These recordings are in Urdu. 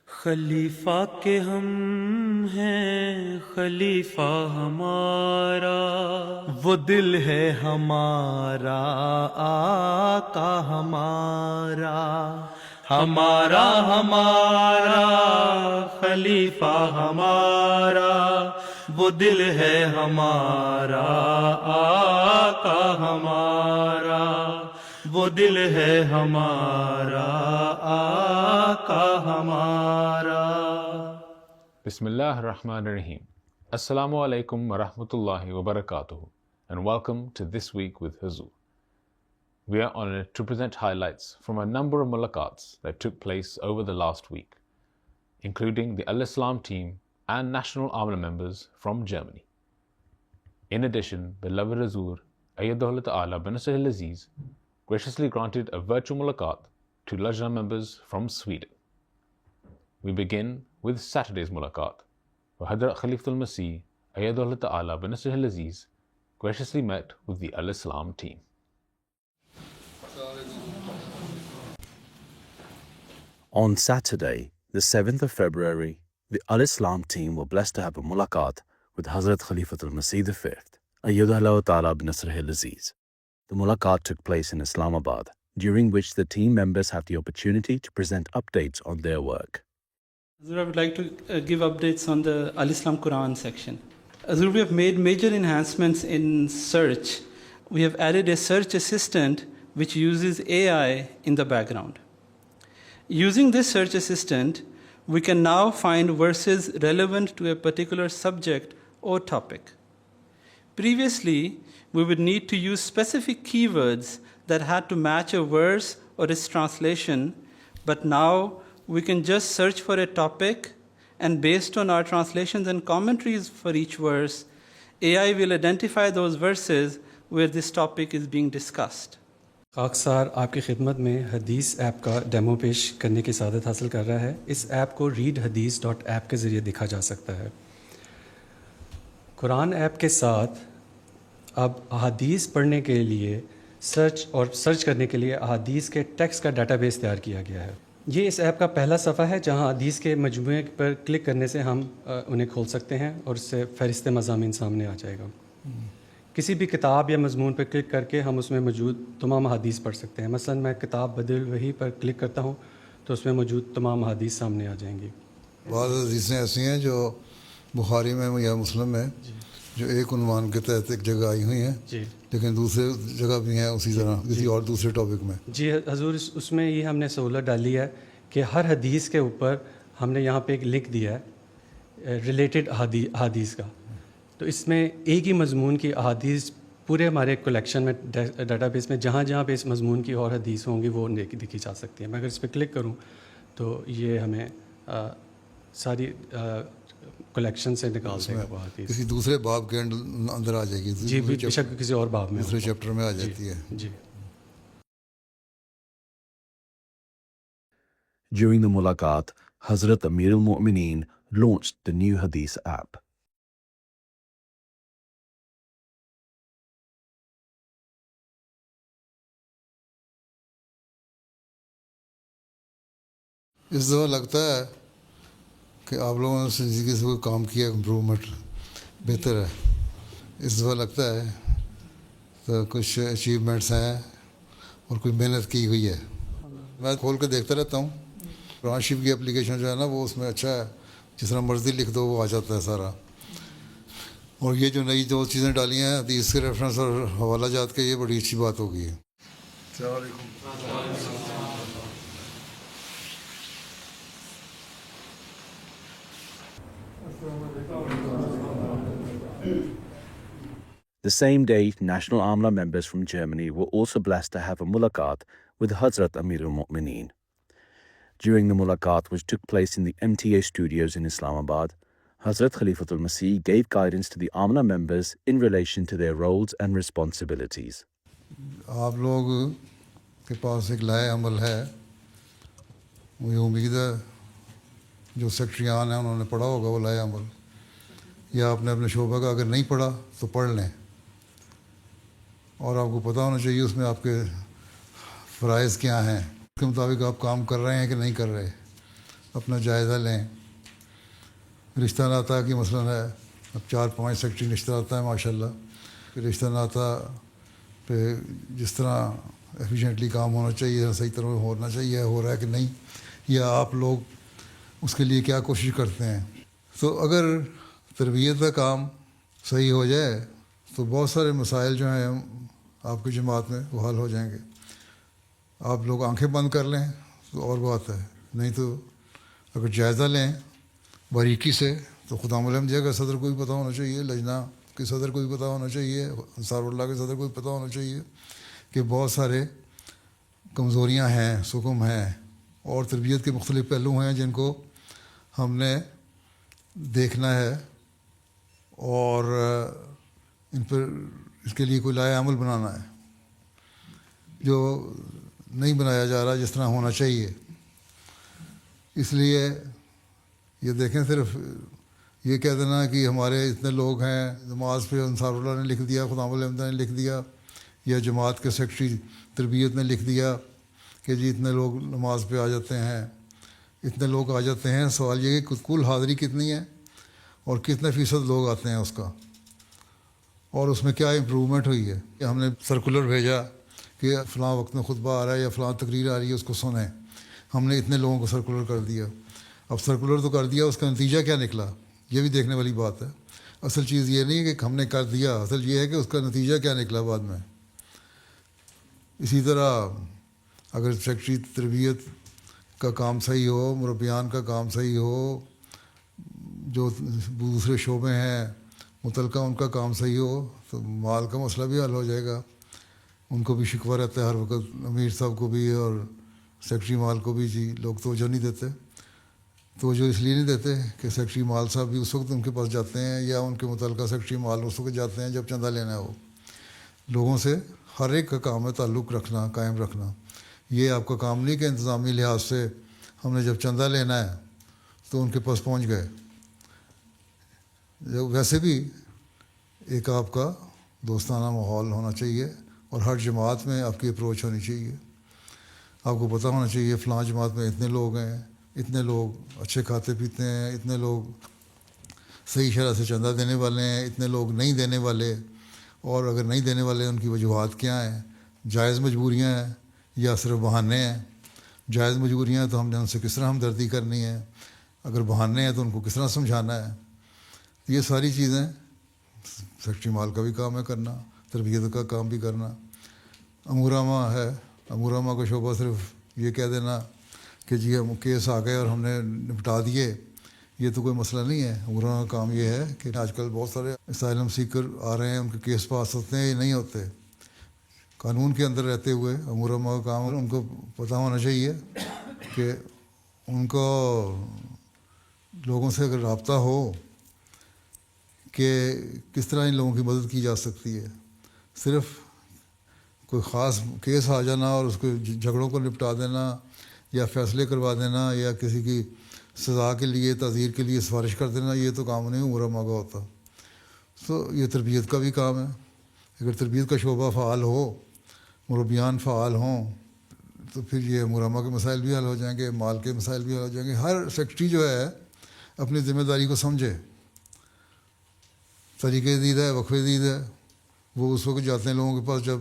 خلیفہ کے ہم ہیں خلیفہ ہمارا، وہ دل ہے ہمارا آقا ہمارا، ہمارا ہمارا خلیفہ ہمارا، وہ دل ہے ہمارا آقا ہمارا، وہ دل ہے ہمارا آقا ہمارا۔ بسم اللہ الرحمن الرحیم۔ Assalamu alaikum wa rahmatullahi wa barakatuh, and welcome to This Week with Huzur. We are honored to present highlights from a number of mulaqats that took place over the last week, including the Al-Islam team and National Amla members from Germany. In addition, beloved Huzur Ayyadahullah Ta'ala bin Aziz graciously granted a virtual mulaqat to Lajna members from Sweden. We begin with Saturday's mulaqat, where Hadrat Khalifatul Masih Ayyadahullah Ta'ala bin Aziz graciously met with the Al-Islam team. On Saturday, the 7th of February, the Al-Islam team were blessed to have a mulaqat with Hazrat Khalifatul Masih V, Ayyadahullah Ta'ala bin Aziz. The mulaqat took place in Islamabad, during which the team members had the opportunity to present updates on their work. Azur, I would like to give updates on the Al-Islam Quran section. Azur, we have made major enhancements in search. We have added a search assistant which uses AI in the background. Using this search assistant, we can now find verses relevant to a particular subject or topic. Previously, we would need to use specific keywords that had to match a verse or its translation, but now we can just search for a topic, and based on our translations and commentaries for each verse, AI will identify those verses where this topic is being discussed. خاکسار آپ کی خدمت میں حدیث ایپ کا ڈیمو پیش کرنے کی سعادت حاصل کر رہا ہے۔ اس ایپ کو readhadith.app کے ذریعے دیکھا جا سکتا ہے۔ قرآن ایپ کے ساتھ اب احادیث پڑھنے کے لیے سرچ کرنے کے لیے احادیث کے ٹیکسٹ کا ڈیٹا بیس تیار کیا گیا ہے۔ یہ اس ایپ کا پہلا صفحہ ہے جہاں حدیث کے مجموعے پر کلک کرنے سے ہم انہیں کھول سکتے ہیں اور اس سے فہرست مضامین سامنے آ جائے گا۔ کسی بھی کتاب یا مضمون پر کلک کر کے ہم اس میں موجود تمام احادیث پڑھ سکتے ہیں۔ مثلا میں کتاب بدل وحی پر کلک کرتا ہوں تو اس میں موجود تمام احادیث سامنے آ جائیں گی۔ بعض حدیثیں ایسی ہیں جو بخاری میں یا مسلم میں جو ایک عنوان کے تحت ایک جگہ آئی ہوئی ہیں، لیکن دوسرے جگہ بھی ہیں اسی طرح کسی اور دوسرے ٹاپک میں۔ جی حضور، اس میں یہ ہم نے سہولت ڈالی ہے کہ ہر حدیث کے اوپر ہم نے یہاں پہ ایک لنک دیا ہے ریلیٹڈ احادیث کا، تو اس میں ایک ہی مضمون کی احادیث پورے ہمارے کلیکشن میں ڈیٹا بیس میں جہاں جہاں پہ اس مضمون کی اور حدیث ہوں گی وہ دیکھی جا سکتی ہیں۔ میں اگر اس پہ کلک کروں تو یہ ہمیں ساری کلیکشن سے نکال دے گا وہ حدیث، کسی دوسرے باب کے اندر آ جائے گی، جی بے شک کسی اور باب میں، دوسرے چیپٹر میں آ جاتی ہے۔ جی۔ During the mulaqat, Hazrat Amir al-Mu'mineen launched the new Hadith app. اس دفعہ لگتا ہے کہ آپ لوگوں نے زندگی سے کوئی کام کیا، امپرومنٹ بہتر ہے۔ اس دفعہ لگتا ہے تو کچھ اچیومنٹس ہیں اور کوئی محنت کی ہوئی ہے۔ میں کھول کے دیکھتا رہتا ہوں۔ قرآن شریف کی اپلیکیشن جو ہے نا وہ اس میں اچھا ہے، جس طرح مرضی لکھ دو وہ آ جاتا ہے سارا۔ اور یہ جو نئی دو چیزیں ڈالی ہیں حدیث کے ریفرنس اور حوالہ جات کے، یہ بڑی اچھی بات ہو گئی ہے۔ السلام علیکم۔ The same day, National Amla members from Germany were also blessed to have a mulaqat with Hazrat Amir al-Mu'mineen. During the mulaqat, which took place in the MTA studios in Islamabad, Hazrat Khalifatul Masih gave guidance to the Amla members in relation to their roles and responsibilities. آپ لوگ کے پاس ایک لائے عمل ہے، مجھے امید ہے جو سیکٹریان ہیں انہوں نے پڑھا ہوگا وہ لائے عمل، یا آپ نے اپنے شعبہ کا اگر نہیں پڑھا تو پڑھ لیں، اور آپ کو پتہ ہونا چاہیے اس میں آپ کے فرائض کیا ہیں، اس کے مطابق آپ کام کر رہے ہیں کہ نہیں کر رہے۔ اپنا جائزہ لیں. رشتہ ناتا کی مثلاً ہے، اب 4-5 سیکٹری رشتہ ناتا ہے ماشاء اللہ. پھر رشتہ ناتا پہ جس طرح ایفیشینٹلی کام ہونا چاہیے، صحیح طرح ہونا چاہیے، ہو رہا ہے کہ نہیں، یا آپ لوگ اس کے لیے کیا کوشش کرتے ہیں. تو اگر تربیت کا کام صحیح ہو جائے تو بہت سارے مسائل جو ہیں آپ کی جماعت میں وہ حل ہو جائیں گے. آپ لوگ آنکھیں بند کر لیں تو اور بات ہے، نہیں تو اگر جائزہ لیں باریکی سے تو خدام الحمدیہ کا صدر کو بھی پتہ ہونا چاہیے، لجنہ کے صدر کو بھی پتہ ہونا چاہیے، انصار اللہ کے صدر کو بھی پتہ ہونا چاہیے کہ بہت سارے کمزوریاں ہیں، سکم ہیں اور تربیت کے مختلف پہلو ہیں جن کو ہم نے دیکھنا ہے اور ان پر اس کے لیے کوئی لائحہ عمل بنانا ہے جو نہیں بنایا جا رہا جس طرح ہونا چاہیے. اس لیے یہ دیکھیں، صرف یہ کہہ دینا کہ ہمارے اتنے لوگ ہیں، نماز پہ انصار اللہ نے لکھ دیا، خدام الحمدہ نے لکھ دیا، یا جماعت کے سیکرٹری تربیت نے لکھ دیا کہ جی اتنے لوگ نماز پہ آ جاتے ہیں، اتنے لوگ آ جاتے ہیں. سوال یہ کہ کل حاضری کتنی ہے اور کتنے فیصد لوگ آتے ہیں اس کا، اور اس میں کیا امپرومنٹ ہوئی ہے. کہ ہم نے سرکولر بھیجا کہ فلاں وقت میں خطبہ آ رہا ہے یا فلاں تقریر آ رہی ہے، اس کو سنیں. ہم نے اتنے لوگوں کو سرکولر کر دیا. اب سرکولر تو کر دیا، اس کا نتیجہ کیا نکلا یہ بھی دیکھنے والی بات ہے. اصل چیز یہ نہیں ہے کہ ہم نے کر دیا، اصل یہ ہے کہ اس کا نتیجہ کیا نکلا بعد میں. اسی طرح اگر سیکرٹری تربیت کا کام صحیح ہو، مربیان کا کام صحیح ہو، جو دوسرے شعبے ہیں متعلقہ ان کا کام صحیح ہو تو مال کا مسئلہ بھی حل ہو جائے گا. ان کو بھی شکوہ رہتا ہے ہر وقت، امیر صاحب کو بھی اور سیکرٹری مال کو بھی. جی لوگ توجہ نہیں دیتے، توجہ اس لیے نہیں دیتے کہ سیکرٹری مال صاحب بھی اس وقت ان کے پاس جاتے ہیں یا ان کے متعلقہ سیکرٹری مال اس وقت جاتے ہیں جب چندہ لینا ہو. لوگوں سے ہر ایک کا کام ہے تعلق رکھنا، قائم رکھنا. یہ آپ کا کام نہیں کہ انتظامی لحاظ سے ہم نے جب چندہ لینا ہے تو ان کے پاس پہنچ گئے. ویسے بھی ایک آپ کا دوستانہ ماحول ہونا چاہیے اور ہر جماعت میں آپ کی اپروچ ہونی چاہیے. آپ کو پتہ ہونا چاہیے فلاں جماعت میں اتنے لوگ ہیں، اتنے لوگ اچھے کھاتے پیتے ہیں، اتنے لوگ صحیح شرح سے چندہ دینے والے ہیں، اتنے لوگ نہیں دینے والے، اور اگر نہیں دینے والے ان کی وجوہات کیا ہیں، جائز مجبوریاں ہیں یا صرف بہانے ہیں. جائز مجبوریاں ہیں تو ہم نے ان سے کس طرح ہمدردی کرنی ہے، اگر بہانے ہیں تو ان کو کس طرح سمجھانا ہے. یہ ساری چیزیں سیکرٹری مال کا بھی کام ہے کرنا، تربیت کا کام بھی کرنا. امورامہ ہے، امورامہ کا شعبہ صرف یہ کہہ دینا کہ جی ہم کیس آ گئے اور ہم نے نپٹا دیے، یہ تو کوئی مسئلہ نہیں ہے. امورامہ کا کام یہ ہے کہ آج کل بہت سارے اسائلم سیکر آ رہے ہیں، ان کے کیس پاس ہوتے ہیں یا نہیں ہوتے. قانون کے اندر رہتے ہوئے امورامہ کا کام ان کو پتہ ہونا چاہیے کہ ان کو لوگوں سے اگر رابطہ ہو کہ کس طرح ان لوگوں کی مدد کی جا سکتی ہے. صرف کوئی خاص کیس آ جانا اور اس کو جھگڑوں کو نپٹا دینا یا فیصلے کروا دینا یا کسی کی سزا کے لیے تعزیر کے لیے سفارش کر دینا، یہ تو کام نہیں امورامہ کا ہوتا. تو یہ تربیت کا بھی کام ہے. اگر تربیت کا شعبہ فعال ہو، مربیان فعال ہوں، تو پھر یہ امورامہ کے مسائل بھی حل ہو جائیں گے، مال کے مسائل بھی حل ہو جائیں گے. ہر سیکرٹری جو ہے اپنی ذمہ داری کو سمجھے. طریقۂ دید ہے، وقفِ دید ہے، وہ اس وقت جاتے ہیں لوگوں کے پاس جب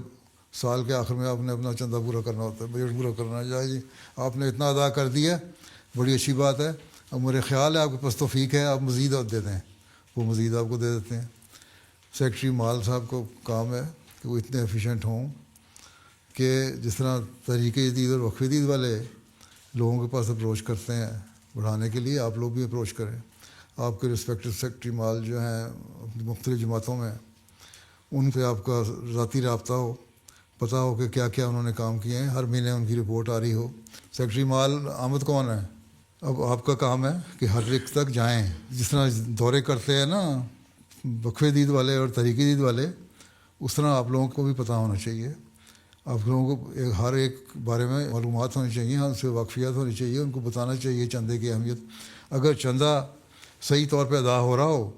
سال کے آخر میں آپ نے اپنا چندہ پورا کرنا ہوتا ہے، بجٹ پورا کرنا ہے. جی آپ نے اتنا ادا کر دیا، بڑی اچھی بات ہے، اب میرے خیال ہے آپ کے پاس توفیق ہے، آپ مزید دے دیں. وہ مزید آپ کو دے دیتے ہیں. سیکرٹری مال صاحب کو کام ہے کہ وہ اتنے ایفیشینٹ ہوں کہ جس طرح طریقۂ جدید اور وقفِ جدید والے لوگوں کے پاس اپروچ کرتے ہیں بڑھانے کے لیے، آپ لوگ بھی اپروچ کریں. آپ کے رسپیکٹو سیکرٹری مال جو ہیں مختلف جماعتوں میں، ان سے آپ کا ذاتی رابطہ ہو، پتہ ہو کہ کیا کیا انہوں نے کام کیے ہیں، ہر مہینے ان کی رپورٹ آ رہی ہو. سیکرٹری مال آمد کون ہے؟ اب آپ کا کام ہے کہ ہر ایک تک جائیں. جس طرح دورے کرتے ہیں نا وقفِ دید والے اور طریقۂ دید والے، اس طرح آپ لوگوں کو بھی پتہ ہونا چاہیے. آپ لوگوں کو ہر ایک بارے میں معلومات ہونی چاہیے، ان سے واقفیت ہونی چاہیے. ان کو بتانا چاہیے چندے کی اہمیت. اگر چندہ صحیح طور پہ ادا ہو رہا ہو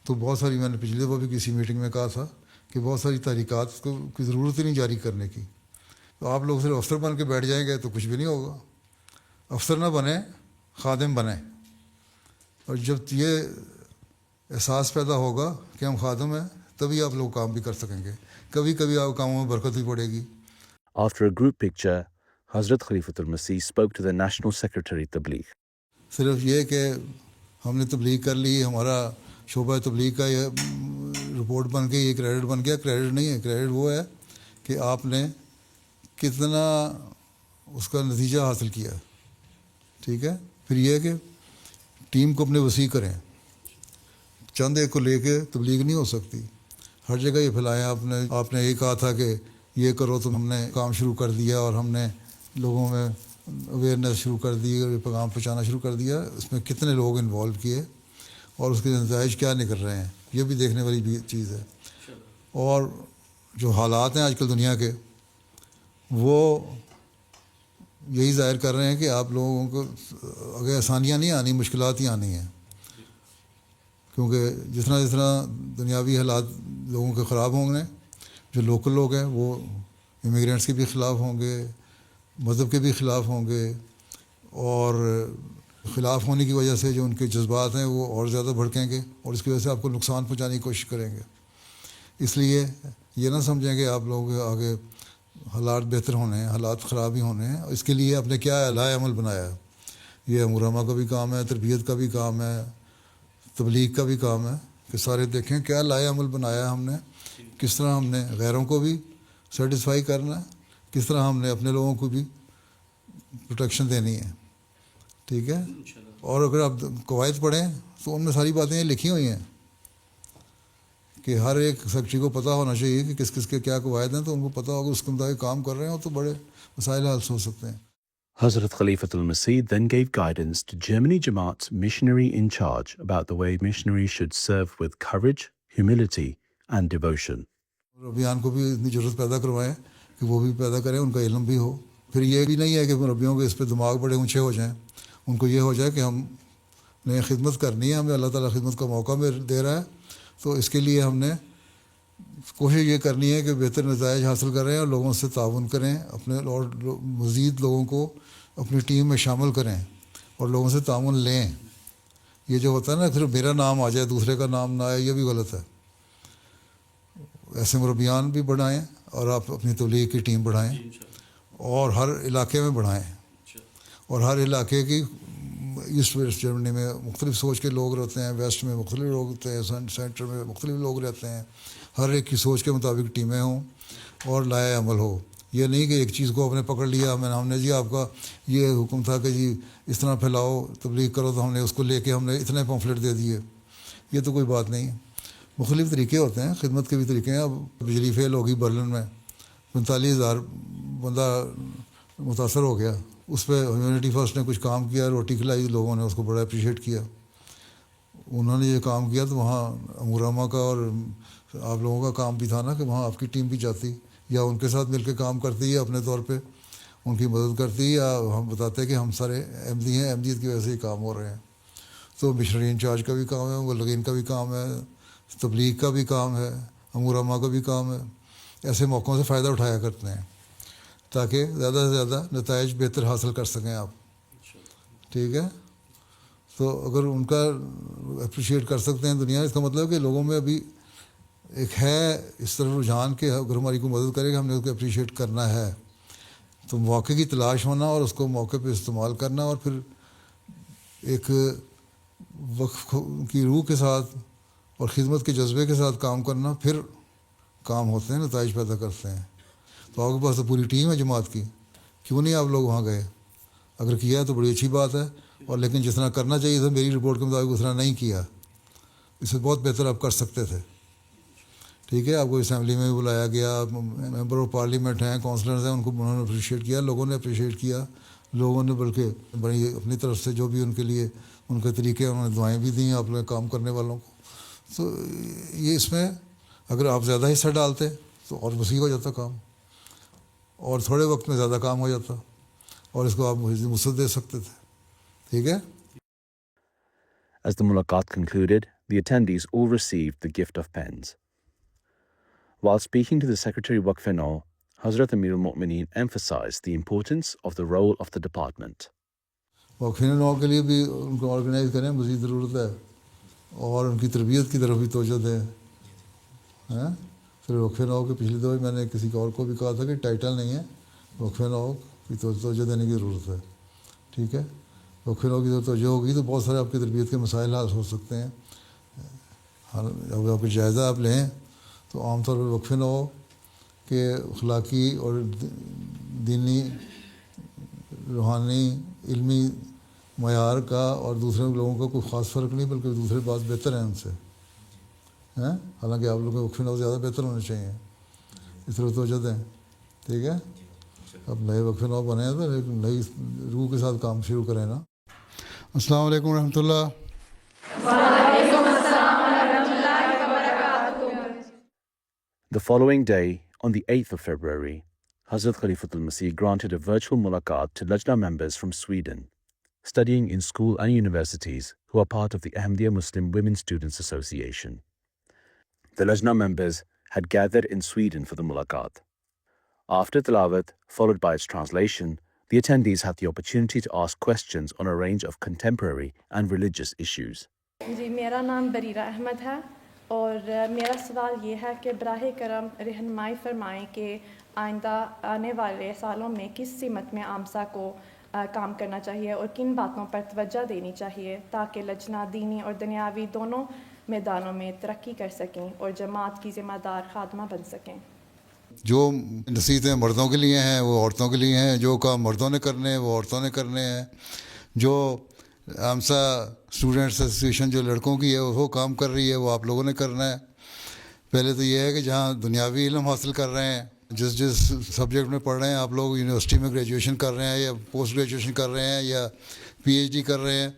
تو بہت ساری، میں نے پچھلے دفعہ بھی کسی میٹنگ میں کہا تھا کہ بہت ساری تحریکات کو کی ضرورت ہی نہیں جاری کرنے کی. تو آپ لوگ صرف افسر بن کے بیٹھ جائیں گے تو کچھ بھی نہیں ہوگا. افسر نہ بنیں، خادم بنیں. اور جب یہ احساس پیدا ہوگا کہ ہم خادم ہیں تبھی آپ لوگ کام بھی کر سکیں گے. کبھی کبھی آپ کاموں میں برکت بھی پڑے گی. After a group picture, Hazrat Khalifatul Masih spoke to the National Secretary Tabligh. صرف یہ کہ ہم نے تبلیغ کر لی, ہمارا شعبہ تبلیغ کا یہ رپورٹ بن گئی, یہ کریڈٹ بن گیا. کریڈٹ نہیں ہے. کریڈٹ وہ ہے کہ آپ نے کتنا اس کا نتیجہ حاصل کیا. ٹھیک ہے. پھر یہ کہ ٹیم کو اپنے وسیع کریں. چند ایک کو لے کے تبلیغ نہیں ہو سکتی. ہر جگہ یہ پھیلائیں. آپ نے یہ کہا تھا کہ یہ کرو تو ہم نے کام شروع کر دیا اور ہم نے لوگوں میں اویئرنیس شروع کر دی اور پیغام پہنچانا شروع کر دیا. اس میں کتنے لوگ انوالو کیے اور اس کے نتائج کیا نکل رہے ہیں, یہ بھی دیکھنے والی بھی چیز ہے. اور جو حالات ہیں آج کل دنیا کے, وہ یہی ظاہر کر رہے ہیں کہ آپ لوگوں کو اگر آسانیاں نہیں آنی, مشکلات ہی آنی ہیں. کیونکہ جس طرح دنیاوی حالات لوگوں کے خراب ہوں گے, جو لوکل لوگ ہیں وہ امیگرینٹس کے بھی خلاف ہوں گے, مذہب کے بھی خلاف ہوں گے, اور خلاف ہونے کی وجہ سے جو ان کے جذبات ہیں وہ اور زیادہ بھڑکیں گے اور اس کی وجہ سے آپ کو نقصان پہنچانے کی کوشش کریں گے. اس لیے یہ نہ سمجھیں کہ آپ لوگوں کے آگے حالات بہتر ہونے ہیں, حالات خراب ہی ہونے ہیں. اس کے لیے آپ نے کیا لائے عمل بنایا ہے. یہ امورامہ کا بھی کام ہے, تربیت کا بھی کام ہے, تبلیغ کا بھی کام ہے کہ سارے دیکھیں کیا لائے عمل بنایا ہے ہم نے, کس طرح ہم نے غیروں کو بھی سیٹسفائی کرنا ہے, کس طرح ہم نے اپنے لوگوں کو بھی پروٹیکشن دینی ہے. ٹھیک ہے. اور اگر آپ قواعد پڑھیں تو ان میں ساری باتیں لکھی ہوئی ہیں کہ ہر ایک سیکٹری کو پتہ ہونا چاہیے کہ کس کس کے کیا قواعد ہیں, تو ان کو پتہ ہوگا اس کے مطابق کام کر رہے ہوں تو بڑے مسائل حل ہو سکتے ہیں. Hazrat Khalifatul Masih then gave guidance to Germany Jamaat's missionary in charge about the way missionaries should serve with courage, humility and devotion. مربیان کو بھی اتنی ضرورت پیدا کروائیں کہ وہ بھی پیدا کریں, ان کا علم بھی ہو. پھر یہ بھی نہیں ہے کہ مربیوں کے اس پہ دماغ بڑے اونچے ہو جائیں. ان کو یہ ہو جائے کہ ہم نے خدمت کرنی ہے, ہمیں اللہ تعالیٰ خدمت کا موقع دے رہا ہے, تو اس کے لیے ہم نے کوشش یہ کرنی ہے کہ بہتر نتائج حاصل کریں اور لوگوں سے تعاون کریں, اپنے اور مزید لوگوں کو اپنی ٹیم میں شامل کریں اور لوگوں سے تعاون لیں. یہ جو ہوتا ہے نا صرف میرا نام آ جائے دوسرے کا نام نہ آئے, یہ بھی غلط ہے. ایسے مربیان بھی بڑھائیں اور آپ اپنی تبلیغ کی ٹیم بڑھائیں اور ہر علاقے میں بڑھائیں. اور ہر علاقے کی ایسٹ ویسٹ جرمنی میں مختلف سوچ کے لوگ رہتے ہیں, ویسٹ میں مختلف لوگ ہوتے ہیں, سینٹر میں مختلف لوگ رہتے ہیں. ہر ایک کی سوچ کے مطابق ٹیمیں ہوں اور لائے عمل ہو. یہ نہیں کہ ایک چیز کو آپ نے پکڑ لیا, ہم نے جی آپ کا یہ حکم تھا کہ جی اس طرح پھیلاؤ تبلیغ کرو, تو ہم نے اس کو لے کے ہم نے اتنے پمفلٹ دے دیے. یہ تو کوئی بات نہیں. مختلف طریقے ہوتے ہیں, خدمت کے بھی طریقے ہیں. اب بجلی فیل ہوگی برلن میں, 45,000 بندہ متاثر ہو گیا. اس پہ ہیومینٹی فرسٹ نے کچھ کام کیا, روٹی کھلائی, لوگوں نے اس کو بڑا اپریشیٹ کیا. انہوں نے یہ کام کیا تو وہاں امورامہ کا اور آپ لوگوں کا کام بھی تھا نا کہ وہاں آپ کی ٹیم بھی جاتی یا ان کے ساتھ مل کے کام کرتی ہے, اپنے طور پہ ان کی مدد کرتی, یا ہم بتاتے ہیں کہ ہم سارے احمدی ہیں, احمدیت کی وجہ سے ہی کام ہو رہے ہیں. تو مشنری انچارج کا بھی کام ہے, مبلغین کا بھی کام ہے, تبلیغ کا بھی کام ہے, امورامہ کا بھی کام ہے. ایسے موقعوں سے فائدہ اٹھایا کرتے ہیں تاکہ زیادہ سے زیادہ نتائج بہتر حاصل کر سکیں آپ. ٹھیک ہے. تو اگر ان کا اپریشیٹ کر سکتے ہیں دنیا, اس کا مطلب کہ لوگوں میں ابھی ایک ہے اس طرح رجحان کہ اگر ہماری کو مدد کرے گا ہم نے اس کو اپریشیٹ کرنا ہے. تو موقع کی تلاش ہونا اور اس کو موقع پہ استعمال کرنا اور پھر ایک وقف کی روح کے ساتھ اور خدمت کے جذبے کے ساتھ کام کرنا, پھر کام ہوتے ہیں, نتائج پیدا کرتے ہیں. تو آپ کے پاس تو پوری ٹیم ہے جماعت کی, کیوں نہیں آپ لوگ وہاں گئے؟ اگر کیا تو بڑی اچھی بات ہے, اور لیکن جس طرح کرنا چاہیے تھا میری رپورٹ کے مطابق اس طرح نہیں کیا. اس سے بہت بہتر آپ کر سکتے تھے. ٹھیک ہے. آپ کو اسمبلی میں بھی بلایا گیا, ممبر آف پارلیمنٹ ہیں, کونسلرز ہیں, ان کو انہوں نے اپریشیٹ کیا, لوگوں نے اپریشیٹ کیا, لوگوں نے بلکہ بڑی اپنی طرف سے جو بھی ان کے لیے ان کے طریقے انہوں نے دعائیں بھی دیں آپ لوگ کام کرنے والوں کو. تو یہ اس میں اگر آپ زیادہ حصہ ڈالتے تو اور وسیع ہو جاتا کام, اور تھوڑے وقت میں زیادہ کام ہو جاتا, اور اس کو آپ وسعت دے سکتے تھے. ٹھیک ہے. As the mulaqat concluded, the attendees all received the gift of pens. While speaking to the Secretary Waqf-e-Nau, Hazrat Amir al-Mu'mineen emphasized the importance of the role of the department. وقفین نو کے لیے بھی ان کو آرگنائز کریں، مزید ضرورت ہے، اور ان کی تربیت کی طرف بھی توجہ دیں. پھر وقف نو کے پچھلی دفعہ میں نے کسی اور کو بھی کہا تھا کہ ٹائٹل نہیں ہے، وقف نو کی توجہ دینے کی ضرورت ہے. ٹھیک ہے، وقف نو کی توجہ ہوگی تو بہت سارے آپ کی تربیت کے مسائل حل ہو سکتے ہیں. اگر آپ کو جائزہ آپ لیں تو عام طور پر وقف نو کہ اخلاقی اور دینی روحانی علمی معیار کا اور دوسرے لوگوں کا کوئی خاص فرق نہیں، بلکہ دوسرے بعض بہتر ہیں ان سے. حالانکہ آپ لوگوں کے وقف نو زیادہ بہتر ہونے چاہیے، اس طرح توجہ دیں. ٹھیک ہے، اب نئے وقف نو بنے ہیں تو ایک نئی روح کے ساتھ کام شروع کریں نا. السلام علیکم ورحمۃ اللہ. The following day, on the 8th of February, Hazrat Khalifatul Masih granted a virtual mulaqat to Lajna members from Sweden, studying in school and universities who are part of the Ahmadiyya Muslim Women Students Association. The Lajna members had gathered in Sweden for the mulaqat. After tilawat, followed by its translation, the attendees had the opportunity to ask questions on a range of contemporary and religious issues. جی میرا نام بریرہ احمد ہے، اور میرا سوال یہ ہے کہ براہ کرم رہنمائی فرمائیں کہ آئندہ آنے والے سالوں میں کس سمت میں آمسا کو کام کرنا چاہیے اور کن باتوں پر توجہ دینی چاہیے تاکہ لجنہ دینی اور دنیاوی دونوں میدانوں میں ترقی کر سکیں اور جماعت کی ذمہ دار خادمہ بن سکیں. جو نصیحتیں مردوں کے لیے ہیں وہ عورتوں کے لیے ہیں، جو کام مردوں نے کرنے ہیں وہ عورتوں نے کرنے ہیں. جو آمسا اسٹوڈنٹس ایسوسیشن جو لڑکوں کی ہے وہ کام کر رہی ہے وہ آپ لوگوں نے کرنا ہے. پہلے تو یہ ہے کہ جہاں دنیاوی علم حاصل کر رہے ہیں، جس سبجیکٹ میں پڑھ رہے ہیں، آپ لوگ یونیورسٹی میں گریجویشن کر رہے ہیں یا پوسٹ گریجویشن کر رہے ہیں یا پی ایچ ڈی کر رہے ہیں،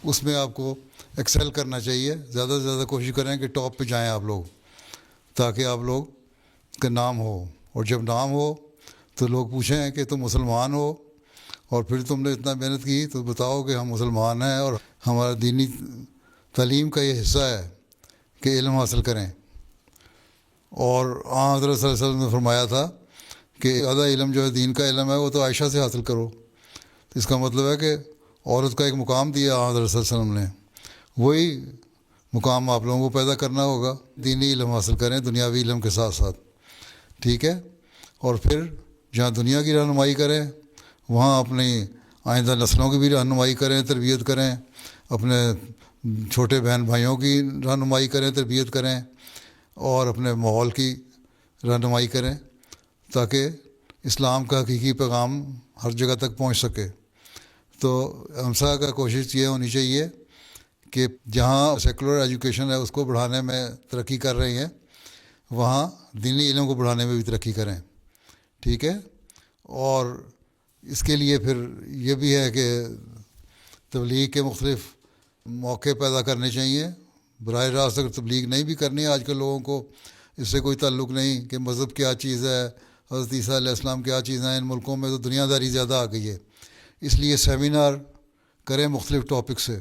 اس میں آپ کو ایکسیل کرنا چاہیے. زیادہ سے زیادہ کوشش کریں کہ ٹاپ پہ جائیں آپ لوگ، تاکہ آپ لوگ کا نام ہو. اور جب نام ہو تو لوگ پوچھیں کہ تم مسلمان ہو، اور پھر تم نے اتنا محنت کی تو بتاؤ کہ ہم مسلمان ہیں اور ہمارا دینی تعلیم کا یہ حصہ ہے کہ علم حاصل کریں. اور حضرت صلی اللہ علیہ وسلم نے فرمایا تھا کہ آدھا علم جو ہے دین کا علم ہے وہ تو عائشہ سے حاصل کرو. تو اس کا مطلب ہے کہ عورت کا ایک مقام دیا حضرت صلی اللہ علیہ وسلم نے، وہی مقام آپ لوگوں کو پیدا کرنا ہوگا. دینی علم حاصل کریں دنیاوی علم کے ساتھ ساتھ. ٹھیک ہے، اور پھر جہاں دنیا کی رہنمائی کریں وہاں اپنی آئندہ نسلوں کی بھی رہنمائی کریں، تربیت کریں، اپنے چھوٹے بہن بھائیوں کی رہنمائی کریں، تربیت کریں، اور اپنے ماحول کی رہنمائی کریں تاکہ اسلام کا حقیقی پیغام ہر جگہ تک پہنچ سکے. تو ہمسا کا کوشش یہ ہونی چاہیے کہ جہاں سیکولر ایجوکیشن ہے اس کو بڑھانے میں ترقی کر رہی ہیں، وہاں دینی علم کو بڑھانے میں بھی ترقی کریں. ٹھیک ہے، اور اس کے لیے پھر یہ بھی ہے کہ تبلیغ کے مختلف موقع پیدا کرنے چاہیے. براہ راست اگر تبلیغ نہیں بھی کرنی ہے، آج کل لوگوں کو اس سے کوئی تعلق نہیں کہ مذہب کیا چیز ہے، حضرت عیسیٰ علیہ السلام کیا چیز ہیں. ان ملکوں میں تو دنیا داری زیادہ آ گئی ہے، اس لیے سیمینار کریں مختلف ٹاپک سے.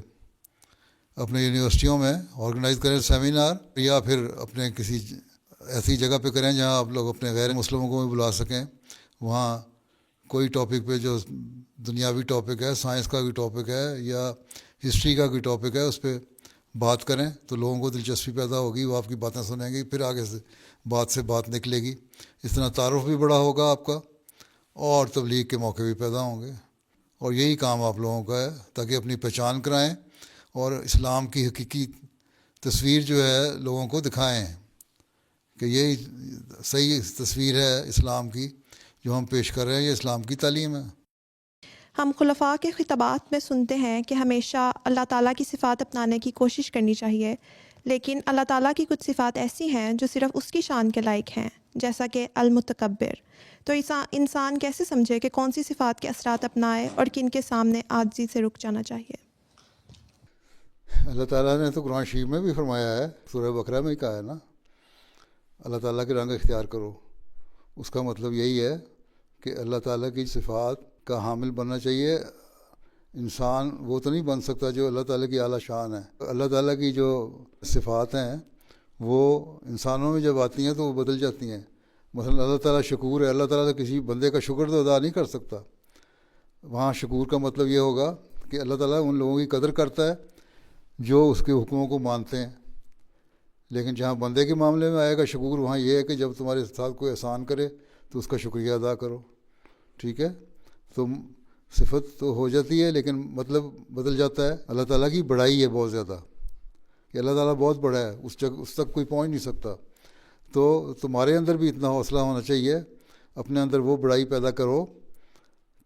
اپنے یونیورسٹیوں میں آرگنائز کریں سیمینار، یا پھر اپنے کسی ایسی جگہ پہ کریں جہاں آپ لوگ اپنے غیر مسلموں کو بھی بلا سکیں. وہاں کوئی ٹاپک پہ جو دنیاوی ٹاپک ہے، سائنس کا کوئی ٹاپک ہے یا ہسٹری کا کوئی ٹاپک ہے، اس پہ بات کریں تو لوگوں کو دلچسپی پیدا ہوگی، وہ آپ کی باتیں سنیں گی، پھر آگے سے بات نکلے گی. اس طرح تعارف بھی بڑا ہوگا آپ کا اور تبلیغ کے موقع بھی پیدا ہوں گے. اور یہی کام آپ لوگوں کا ہے تاکہ اپنی پہچان کرائیں اور اسلام کی حقیقی تصویر جو ہے لوگوں کو دکھائیں کہ یہی صحیح تصویر ہے اسلام کی جو ہم پیش کر رہے ہیں، یہ اسلام کی تعلیم ہے. ہم خلفاء کے خطابات میں سنتے ہیں کہ ہمیشہ اللہ تعالیٰ کی صفات اپنانے کی کوشش کرنی چاہیے، لیکن اللہ تعالیٰ کی کچھ صفات ایسی ہیں جو صرف اس کی شان کے لائق ہیں، جیسا کہ المتکبر. تو انسان کیسے سمجھے کہ کون سی صفات کے اثرات اپنائے اور کن کے سامنے عاجزی سے رک جانا چاہیے؟ اللہ تعالیٰ نے تو قرآن شریف میں بھی فرمایا ہے، سورہ بقرہ میں ہی کہا ہے نا، اللہ تعالیٰ کے رنگ اختیار کرو. اس کا مطلب یہی ہے کہ اللہ تعالیٰ کی صفات کا حامل بننا چاہیے. انسان وہ تو نہیں بن سکتا جو اللہ تعالیٰ کی اعلیٰ شان ہے. اللہ تعالیٰ کی جو صفات ہیں وہ انسانوں میں جب آتی ہیں تو وہ بدل جاتی ہیں. مثلا اللہ تعالیٰ شکور ہے، اللہ تعالیٰ کسی بندے کا شکر تو ادا نہیں کر سکتا. وہاں شکور کا مطلب یہ ہوگا کہ اللہ تعالیٰ ان لوگوں کی قدر کرتا ہے جو اس کے حکموں کو مانتے ہیں، لیکن جہاں بندے کے معاملے میں آئے گا شکور، وہاں یہ ہے کہ جب تمہارے ساتھ کوئی احسان کرے تو اس کا شکریہ ادا کرو. ٹھیک ہے، تو صفت تو ہو جاتی ہے لیکن مطلب بدل جاتا ہے. اللہ تعالیٰ کی بڑائی ہے بہت زیادہ، کہ اللہ تعالیٰ بہت بڑا ہے، اس تک کوئی پہنچ نہیں سکتا. تو تمہارے اندر بھی اتنا حوصلہ ہونا چاہیے، اپنے اندر وہ بڑائی پیدا کرو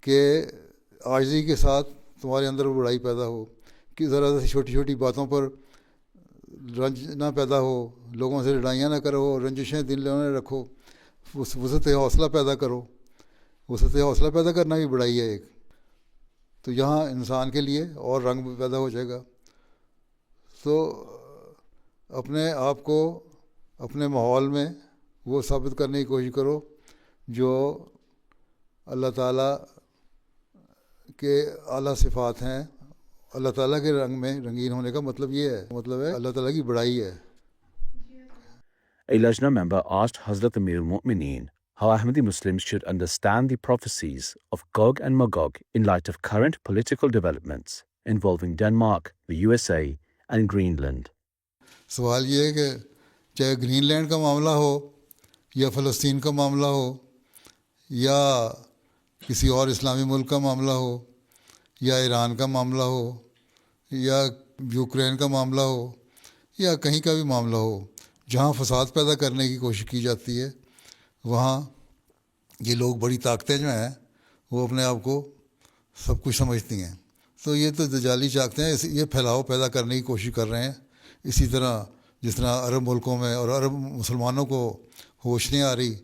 کہ عاجزی کے ساتھ تمہارے اندر وہ بڑائی پیدا ہو، کہ ذرا سی چھوٹی چھوٹی باتوں پر رنج نہ پیدا ہو، لوگوں سے لڑائیاں نہ کرو، رنجشیں دل میں رکھو، وسعت حوصلہ پیدا کرو. وسعت حوصلہ پیدا کرنا بھی بڑائی ہے ایک. تو یہاں انسان کے لیے اور رنگ بھی پیدا ہو جائے گا. تو اپنے آپ کو اپنے ماحول میں وہ ثابت کرنے کی کوشش کرو جو اللہ تعالیٰ کے اعلیٰ صفات ہیں. اللہ تعالیٰ کے رنگ میں رنگین ہونے کا مطلب یہ ہے، مطلب ہے اللہ تعالیٰ کی بڑائی ہے. A Lajna member asked Hazrat Amir al-Mu'mineen how Ahmadi Muslims should understand the prophecies of Gog and Magog in light of current political developments involving Denmark, the USA and Greenland. سوال یہ ہے کہ چاہے گرین لینڈ کا معاملہ ہو یا فلسطین کا معاملہ ہو یا کسی اور اسلامی ملک کا معاملہ ہو یا ایران کا معاملہ ہو یا یوکرین کا معاملہ ہو یا کہیں کا بھی معاملہ ہو، جہاں فساد پیدا کرنے کی کوشش کی جاتی ہے وہاں یہ لوگ بڑی طاقتیں جو ہیں وہ اپنے آپ کو سب کچھ سمجھتی ہیں. تو یہ تو دجالی طاقتیں ہیں، یہ پھیلاؤ پیدا کرنے کی کوشش کر رہے ہیں. اسی طرح جس طرح عرب ملکوں میں اور عرب مسلمانوں کو ہوش نہیں آ رہی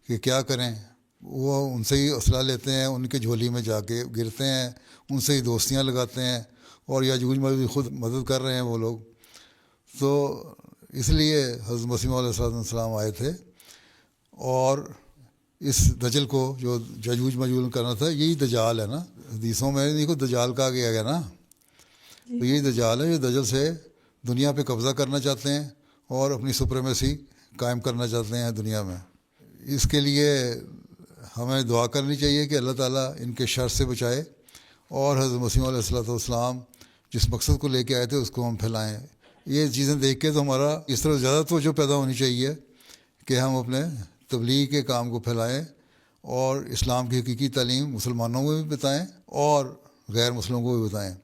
کہ کیا کریں، وہ ان سے ہی اسلحہ لیتے ہیں، ان کے جھولی میں جا کے گرتے ہیں، ان سے ہی دوستیاں لگاتے ہیں، اور یاجوج ماجوج خود مدد کر رہے ہیں وہ لوگ. تو اس لیے حضرت مسیح علیہ السلام آئے تھے اور اس دجل کو جو یاجوج ماجوج کرنا تھا، یہی دجال ہے نا. حدیثوں میں ان کو دجال کہا گیا ہے نا. تو یہی دجال ہے، یہ دجل سے دنیا پہ قبضہ کرنا چاہتے ہیں اور اپنی سپریمیسی قائم کرنا چاہتے ہیں دنیا میں. اس کے لیے ہمیں دعا کرنی چاہیے کہ اللہ تعالیٰ ان کے شر سے بچائے اور حضرت مسیح علیہ السلام جس مقصد کو لے کے آئے تھے اس کو ہم پھیلائیں. یہ چیزیں دیکھ کے تو ہمارا اس طرح زیادہ توجہ پیدا ہونی چاہیے کہ ہم اپنے تبلیغ کے کام کو پھیلائیں اور اسلام کی حقیقی تعلیم مسلمانوں کو بھی بتائیں اور غیر مسلموں کو بھی بتائیں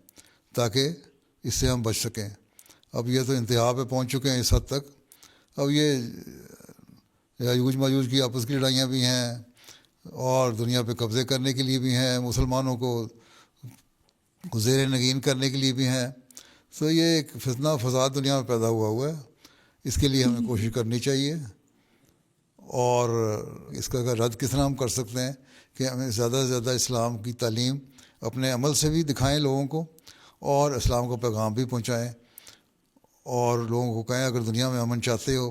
تاکہ اس سے ہم بچ سکیں. اب یہ تو انتہا پہ پہنچ چکے ہیں اس حد تک. اب یہ یاجوج ماجوج کی آپس کی لڑائیاں بھی ہیں اور دنیا پہ قبضے کرنے کے لیے بھی ہیں، مسلمانوں کو زیر نگین کرنے کے لیے بھی ہیں. تو یہ ایک فتنہ فساد دنیا میں پیدا ہوا ہے. اس کے لیے ہمیں کوشش کرنی چاہیے. اور اس کا رد کس طرح ہم کر سکتے ہیں کہ ہمیں زیادہ سے زیادہ اسلام کی تعلیم اپنے عمل سے بھی دکھائیں لوگوں کو اور اسلام کا پیغام بھی پہنچائیں اور لوگوں کو کہیں اگر دنیا میں امن چاہتے ہو،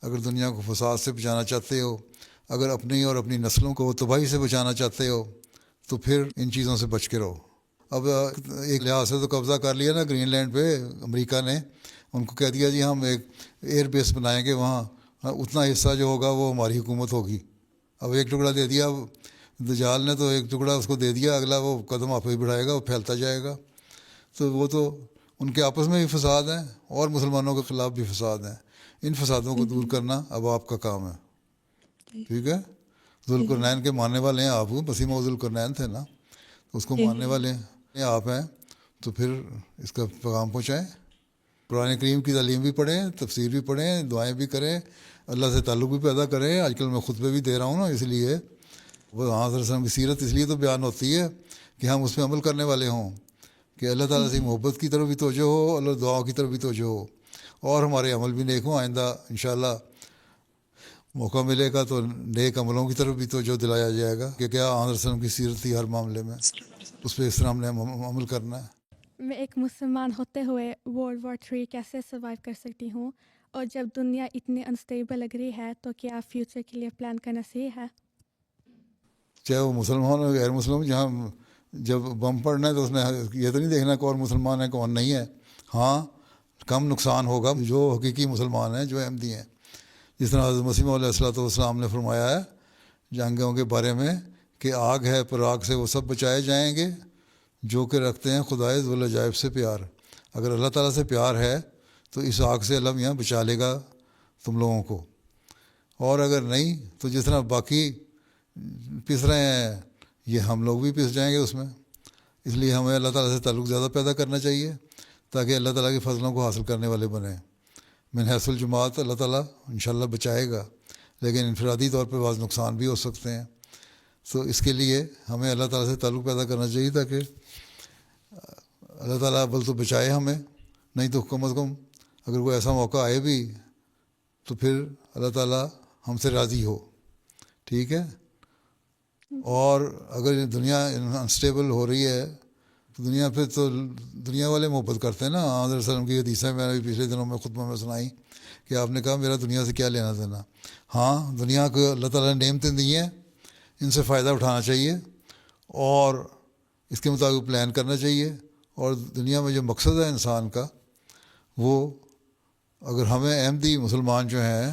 اگر دنیا کو فساد سے بچانا چاہتے ہو، اگر اپنی اور اپنی نسلوں کو تباہی سے بچانا چاہتے ہو تو پھر ان چیزوں سے بچ کے رہو. اب ایک لحاظ سے تو قبضہ کر لیا نا گرین لینڈ پہ امریکہ نے، ان کو کہہ دیا جی ہم ایک ایئر بیس بنائیں گے وہاں، اتنا حصہ جو ہوگا وہ ہماری حکومت ہوگی. اب ایک ٹکڑا دے دیا دجال نے، تو ایک ٹکڑا اس کو دے دیا، اگلا وہ قدم آپ ہی بڑھائے گا، وہ پھیلتا جائے گا. تو وہ تو ان کے آپس میں بھی فساد ہیں اور مسلمانوں کے خلاف بھی فساد ہیں. ان فسادوں کو دور کرنا اب آپ کا کام ہے. ٹھیک ہے، ذوالقرنین کے ماننے والے ہیں آپ، مسیح موعود ذوالقرنین تھے نا، اس کو ماننے والے ہیں آپ ہیں، تو پھر اس کا پیغام پہنچائیں. قرآن کریم کی تعلیم بھی پڑھیں، تفسیر بھی پڑھیں، دعائیں بھی کریں، اللہ سے تعلق بھی پیدا کریں. آج کل میں خطبے بھی دے رہا ہوں نا، اس لیے وہ حضرت صلی اللہ علیہ وسلم کی سیرت اس لیے تو بیان ہوتی ہے کہ ہم اس پہ عمل کرنے والے ہوں، کہ اللہ تعالیٰ سے محبت کی طرف بھی توجہ ہو، اللہ دعاؤں کی طرف بھی توجہ ہو اور ہمارے عمل بھی نیک ہوں. آئندہ انشاءاللہ موقع ملے گا تو نیک عملوں کی طرف بھی توجہ دلایا جائے گا کہ کیا حضرت صلی اللہ علیہ وسلم کی سیرت تھی ہر معاملے میں، اس پہ اس طرح ہم نے عمل کرنا ہے. میں ایک مسلمان ہوتے ہوئے World War III کیسے سروائیو کر سکتی ہوں، اور جب دنیا اتنی انسٹیبل لگ رہی ہے تو کیا فیوچر کے لیے پلان کرنا صحیح ہے؟ چاہے وہ مسلمان ہو غیر مسلم، جہاں جب بم پڑنا ہے تو اس میں یہ تو نہیں دیکھنا کون مسلمان ہے کون نہیں ہے. ہاں کم نقصان ہوگا جو حقیقی مسلمان ہیں، جو احمدی ہیں. جس طرح حضرت مسیح علیہ السلام نے فرمایا ہے جنگوں کے بارے میں کہ آگ ہے پر آگ سے وہ سب بچائے جائیں گے جو کہ رکھتے ہیں خدائے ذوالعجائب سے پیار. اگر اللہ تعالیٰ سے پیار ہے تو اس آگ سے اللہ میاں بچا لے گا تم لوگوں کو, اور اگر نہیں تو جس طرح باقی پس رہے ہیں یہ ہم لوگ بھی پس جائیں گے اس میں. اس لیے ہمیں اللہ تعالیٰ سے تعلق زیادہ پیدا کرنا چاہیے تاکہ اللہ تعالیٰ کے فضلوں کو حاصل کرنے والے بنیں. من حیث الجماعت اللہ تعالیٰ انشاءاللہ بچائے گا, لیکن انفرادی طور پہ بعض نقصان بھی ہو سکتے ہیں. تو اس کے لیے ہمیں اللہ تعالیٰ سے تعلق پیدا کرنا چاہیے تاکہ اللہ تعالیٰ بل تو بچائے ہمیں, نہیں تو کم از کم اگر کوئی ایسا موقع آئے بھی تو پھر اللہ تعالیٰ ہم سے راضی ہو. ٹھیک ہے. اور اگر دنیا انسٹیبل ہو رہی ہے تو دنیا پہ تو دنیا والے محبت کرتے ہیں نا. حضرت وسلم کی حدیثیں میں نے پچھلے دنوں میں خطبہ میں سنائی کہ آپ نے کہا میرا دنیا سے کیا لینا دینا. ہاں, دنیا کو اللہ تعالیٰ نے نعمتیں دی ہیں, ان سے فائدہ اٹھانا چاہیے اور اس کے مطابق پلان کرنا چاہیے. اور دنیا میں جو مقصد ہے انسان کا, وہ اگر ہمیں احمدی مسلمان جو ہیں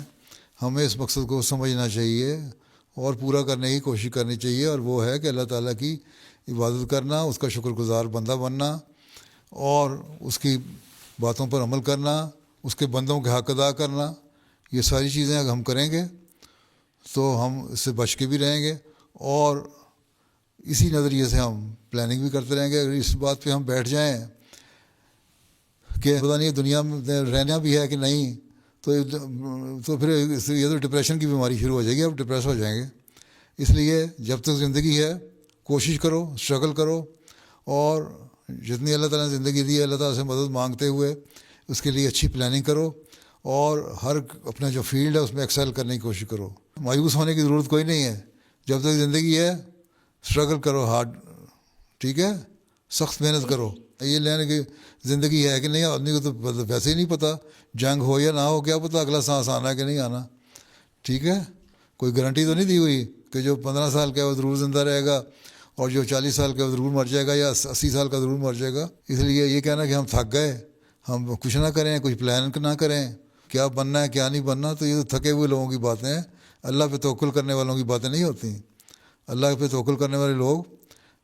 ہمیں اس مقصد کو سمجھنا چاہیے اور پورا کرنے کی کوشش کرنی چاہیے, اور وہ ہے کہ اللہ تعالیٰ کی عبادت کرنا, اس کا شکر گزار بندہ بننا اور اس کی باتوں پر عمل کرنا, اس کے بندوں کے حق ادا کرنا. یہ ساری چیزیں اگر ہم کریں گے تو ہم اس سے بچ کے بھی رہیں گے, اور اسی نظریے سے ہم پلاننگ بھی کرتے رہیں گے. اگر اس بات پہ ہم بیٹھ جائیں کہ پتہ نہیں دنیا میں رہنا بھی ہے کہ نہیں, تو پھر یہ تو ڈپریشن کی بیماری شروع ہو جائے گی, اب ڈپریس ہو جائیں گے. اس لیے جب تک زندگی ہے کوشش کرو, اسٹرگل کرو, اور جتنی اللہ تعالیٰ نے زندگی دی ہے اللہ تعالیٰ سے مدد مانگتے ہوئے اس کے لیے اچھی پلاننگ کرو, اور ہر اپنا جو فیلڈ ہے اس میں ایکسل کرنے کی کوشش کرو. مایوس ہونے کی ضرورت کوئی نہیں ہے. جب تک زندگی ہے اسٹرگل کرو ہارڈ. ٹھیک ہے, سخت محنت کرو. یہ لینے کی زندگی ہے کہ نہیں, آدمی کو تو ویسے ہی نہیں پتہ جنگ ہو یا نہ ہو, کیا پتہ اگلا سانس آنا ہے کہ نہیں آنا. ٹھیک ہے, کوئی گارنٹی تو نہیں دی ہوئی کہ جو 15 سال کا ہے وہ ضرور زندہ رہے گا اور جو 40 سال کا وہ ضرور مر جائے گا یا 80 سال کا ضرور مر جائے گا. اس لیے یہ کہنا کہ ہم تھک گئے, ہم کچھ نہ کریں, کچھ پلان نہ کریں, کیا بننا ہے کیا نہیں بننا, تو یہ تو تھکے ہوئے لوگوں کی باتیں ہیں. اللہ پہ توکل کرنے والوں کی باتیں نہیں ہوتی. اللہ پہ توکل کرنے والے لوگ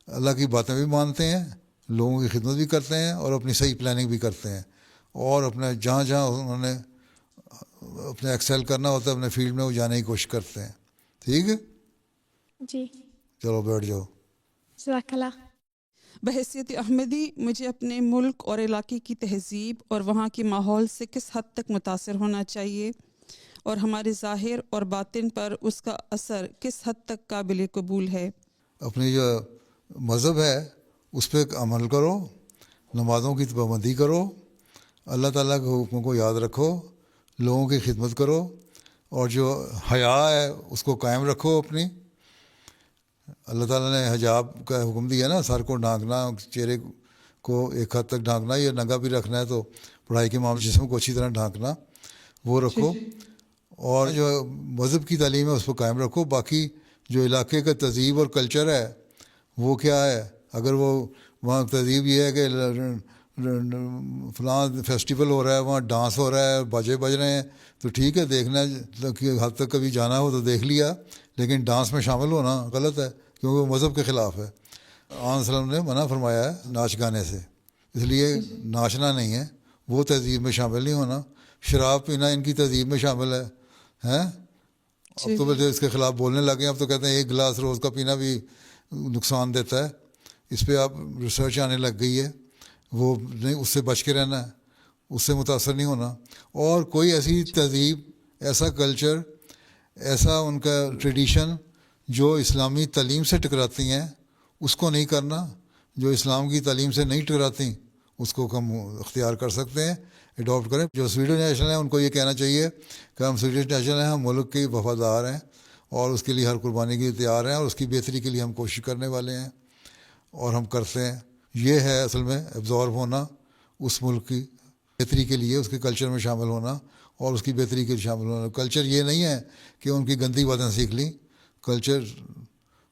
اللہ کی باتیں بھی مانتے ہیں, لوگوں کی خدمت بھی کرتے ہیں اور اپنی صحیح پلاننگ بھی کرتے ہیں, اور اپنے جہاں جہاں انہوں نے اپنے ایکسل کرنا ہوتا ہے اپنے فیلڈ میں وہ جانے کی کوشش کرتے ہیں. ٹھیک ہے جی, چلو بیٹھ جاؤ. جزاک اللہ. بحیثیت احمدی مجھے اپنے ملک اور علاقے کی تہذیب اور وہاں کے ماحول سے کس حد تک متاثر ہونا چاہیے اور ہمارے ظاہر اور باطن پر اس کا اثر کس حد تک قابل قبول ہے. اپنی جو مذہب ہے اس پہ عمل کرو, نمازوں کی پابندی کرو, اللہ تعالیٰ کے حکموں کو یاد رکھو, لوگوں کی خدمت کرو, اور جو حیا ہے اس کو قائم رکھو اپنی. اللہ تعالیٰ نے حجاب کا حکم دیا نا, سر کو ڈھانکنا, چہرے کو ایک حد تک ڈھانکنا, یا ننگا بھی رکھنا ہے تو پڑھائی کے معاملے جسم کو اچھی طرح ڈھانکنا, وہ رکھو. اور جو مذہب کی تعلیم ہے اس کو قائم رکھو. باقی جو علاقے کا تہذیب اور کلچر ہے وہ کیا ہے, اگر وہ وہاں تہذیب یہ ہے کہ فلاں فیسٹیول ہو رہا ہے, وہاں ڈانس ہو رہا ہے, باجے بج رہے ہیں, تو ٹھیک ہے, دیکھنا کہ حد تک کبھی جانا ہو تو دیکھ لیا, لیکن ڈانس میں شامل ہونا غلط ہے کیونکہ وہ مذہب کے خلاف ہے. آن وسلم نے منع فرمایا ہے ناچ گانے سے, اس لیے ناچنا نہیں ہے, وہ تہذیب میں شامل نہیں ہونا. شراب پینا ان کی تہذیب میں شامل ہے ہیں. اب تو بلکہ اس کے خلاف بولنے لگے, اب تو کہتے ہیں 1 گلاس روز کا پینا بھی نقصان دیتا ہے. اس پہ اب ریسرچ آنے لگ گئی ہے, وہ نہیں, اس سے بچ کے رہنا ہے, اس سے متاثر نہیں ہونا. اور کوئی ایسی تہذیب, ایسا کلچر, ایسا ان کا ٹریڈیشن جو اسلامی تعلیم سے ٹکراتی ہیں اس کو نہیں کرنا. جو اسلام کی تعلیم سے نہیں ٹکراتی اس کو ہم اختیار کر سکتے ہیں, اڈاپٹ کریں. جو سویڈن نیشنل ہیں ان کو یہ کہنا چاہیے کہ ہم سویڈن نیشنل ہیں, ہم ملک کے وفادار ہیں اور اس کے لیے ہر قربانی کے لیے تیار ہیں, اور اس کی بہتری کے لیے ہم کوشش کرنے والے ہیں اور ہم کرتے ہیں. یہ ہے اصل میں ایبزارب ہونا, اس ملک کی بہتری کے لیے اس کے کلچر میں شامل ہونا اور اس کی بہتری کے لیے شامل ہونا. کلچر یہ نہیں ہے کہ ان کی گندی باتیں سیکھ لیں. کلچر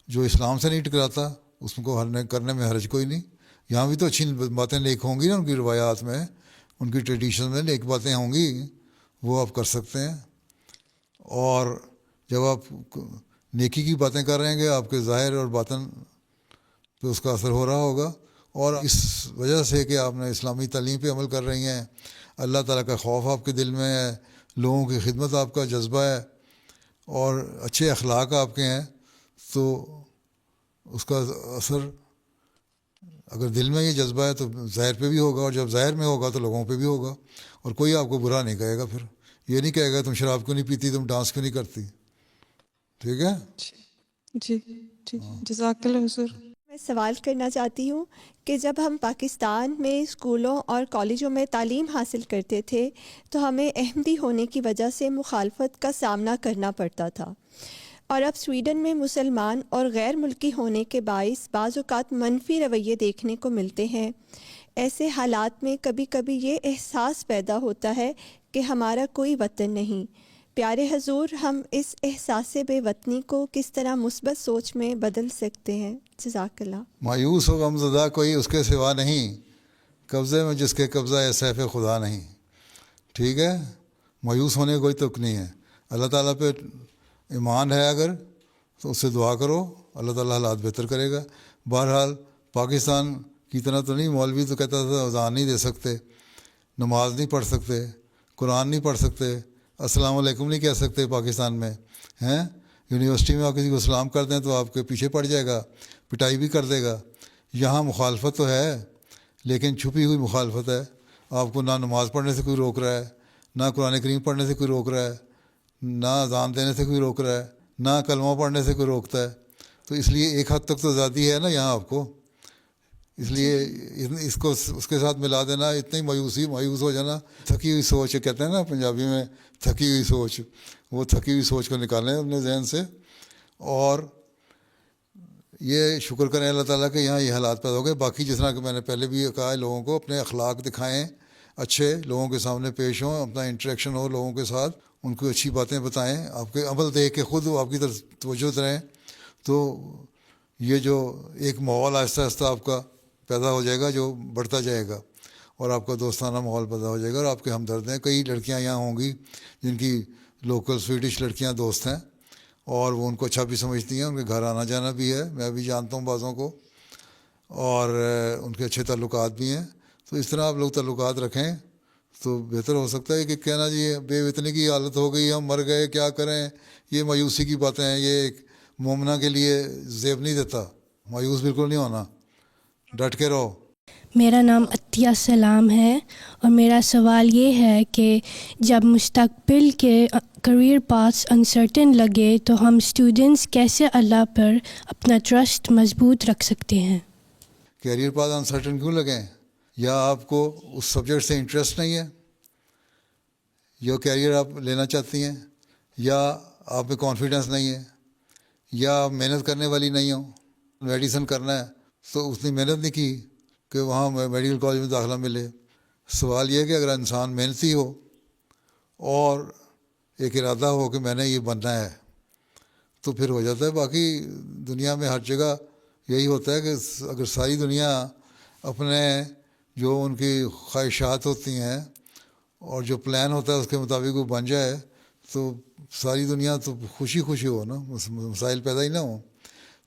جو اسلام سے نہیں ٹکراتا اس کو کرنے میں حرج کوئی نہیں. یہاں بھی تو اچھی باتیں نیک ہوں گی نا, ان کی روایات میں, ان کی ٹریڈیشن میں نیک باتیں ہوں گی, وہ آپ کر سکتے ہیں. اور جب آپ نیکی کی باتیں کر رہے ہیں کہ آپ کے ظاہر اور باطن پہ اس کا اثر ہو رہا ہوگا, اور اس وجہ سے کہ آپ نے اسلامی تعلیم پہ عمل کر رہی ہیں، اللہ تعالیٰ کا خوف آپ کے دل میں ہے، لوگوں کی خدمت آپ کا جذبہ ہے اور اچھے اخلاق آپ کے ہیں، تو اس کا اثر اگر دل میں یہ جذبہ ہے تو ظاہر پہ بھی ہوگا، اور جب ظاہر میں ہوگا تو لوگوں پہ بھی ہوگا، اور کوئی آپ کو برا نہیں کہے گا، پھر یہ نہیں کہے گا تم شراب کیوں نہیں پیتی، تم ڈانس کیوں نہیں کرتی. ٹھیک ہے؟ جی جی جزاک اللہ حضور. میں سوال کرنا چاہتی ہوں کہ جب ہم پاکستان میں اسکولوں اور کالجوں میں تعلیم حاصل کرتے تھے تو ہمیں احمدی ہونے کی وجہ سے مخالفت کا سامنا کرنا پڑتا تھا، اور اب سویڈن میں مسلمان اور غیر ملکی ہونے کے باعث بعض اوقات منفی رویے دیکھنے کو ملتے ہیں. ایسے حالات میں کبھی کبھی یہ احساس پیدا ہوتا ہے کہ ہمارا کوئی وطن نہیں. پیارے حضور، ہم اس احساس بے وطنی کو کس طرح مثبت سوچ میں بدل سکتے ہیں؟ جزاک اللہ. مایوس و غمزدہ کوئی اس کے سوا نہیں، قبضے میں جس کے قبضہ ہے سیف خدا نہیں. ٹھیک ہے؟ مایوس ہونے کوئی تک نہیں ہے. اللہ تعالیٰ پہ ایمان ہے اگر تو اس سے دعا کرو، اللہ تعالیٰ حالات بہتر کرے گا. بہرحال پاکستان کی طرح تو نہیں، مولوی تو کہتا تھا اذان نہیں دے سکتے، نماز نہیں پڑھ سکتے، قرآن نہیں پڑھ سکتے، السلام علیکم نہیں کہہ سکتے پاکستان میں ہیں. یونیورسٹی میں آپ کسی کو سلام کر دیں تو آپ کے پیچھے پڑ جائے گا، پٹائی بھی کر دے گا. یہاں مخالفت تو ہے لیکن چھپی ہوئی مخالفت ہے. آپ کو نہ نماز پڑھنے سے کوئی روک رہا ہے، نہ قرآن کریم پڑھنے سے کوئی روک رہا ہے، نہ اذان دینے سے کوئی روک رہا ہے، نہ کلمہ پڑھنے سے کوئی روکتا ہے. تو اس لیے ایک حد تک تو آزادی ہے نا یہاں آپ کو. اس لیے اس کو اس کے ساتھ ملا دینا، اتنی مایوس ہو جانا. تھکی ہوئی سوچ کہتے ہیں نا پنجابی میں، تھکی ہوئی سوچ، وہ تھکی ہوئی سوچ کو نکالیں اپنے ذہن سے. اور یہ شکر کریں اللہ تعالیٰ کہ یہاں یہ حالات پیدا ہو گئے. باقی جس طرح کہ میں نے پہلے بھی کہا ہے، لوگوں کو اپنے اخلاق دکھائیں، اچھے لوگوں کے سامنے پیش ہوں، اپنا انٹریکشن ہو لوگوں کے ساتھ، ان کو اچھی باتیں بتائیں. آپ کے عمل دیکھ کے خود آپ کی طرف توجہ رہیں تو یہ جو ایک ماحول آہستہ آہستہ آپ کا پیدا ہو جائے گا جو بڑھتا جائے گا، اور آپ کا دوستانہ ماحول پیدا ہو جائے گا. اور آپ کے ہمدرد ہیں، کئی لڑکیاں یہاں ہوں گی جن کی لوکل سویڈش لڑکیاں دوست ہیں اور وہ ان کو اچھا بھی سمجھتی ہیں، ان کے گھر آنا جانا بھی ہے، میں بھی جانتا ہوں بعضوں کو، اور ان کے اچھے تعلقات بھی ہیں. تو اس طرح آپ لوگ تعلقات رکھیں تو بہتر ہو سکتا ہے. کہ کہنا جی بے وطنی کی حالت ہو گئی، ہم مر گئے، کیا کریں، یہ مایوسی کی باتیں ہیں. یہ ایک مومنہ کے لیے زیب نہیں دیتا. مایوس بالکل نہیں ہونا، ڈٹ کے رہو. میرا نام عطیہ سلام ہے، اور میرا سوال یہ ہے کہ جب مستقبل کے کریئر پاس انسرٹن لگے تو ہم اسٹوڈنٹس کیسے اللہ پر اپنا ٹرسٹ مضبوط رکھ سکتے ہیں؟ کیریئر پاس انسرٹن کیوں لگیں؟ یا آپ کو اس سبجیکٹ سے انٹرسٹ نہیں ہے، یا کیریئر آپ لینا چاہتی ہیں، یا آپ میں کانفیڈنس نہیں ہے، یا آپ محنت کرنے والی نہیں ہو. میڈیسن کرنا ہے تو اس نے محنت نہیں کی کہ وہاں میڈیکل کالج میں داخلہ ملے. سوال یہ ہے کہ اگر انسان محنتی ہو اور ایک ارادہ ہو کہ میں نے یہ بننا ہے تو پھر ہو جاتا ہے. باقی دنیا میں ہر جگہ یہی ہوتا ہے کہ اگر ساری دنیا اپنے جو ان کی خواہشات ہوتی ہیں اور جو پلان ہوتا ہے اس کے مطابق وہ بن جائے تو ساری دنیا تو خوشی خوشی ہو نا، مسائل پیدا ہی نہ ہوں.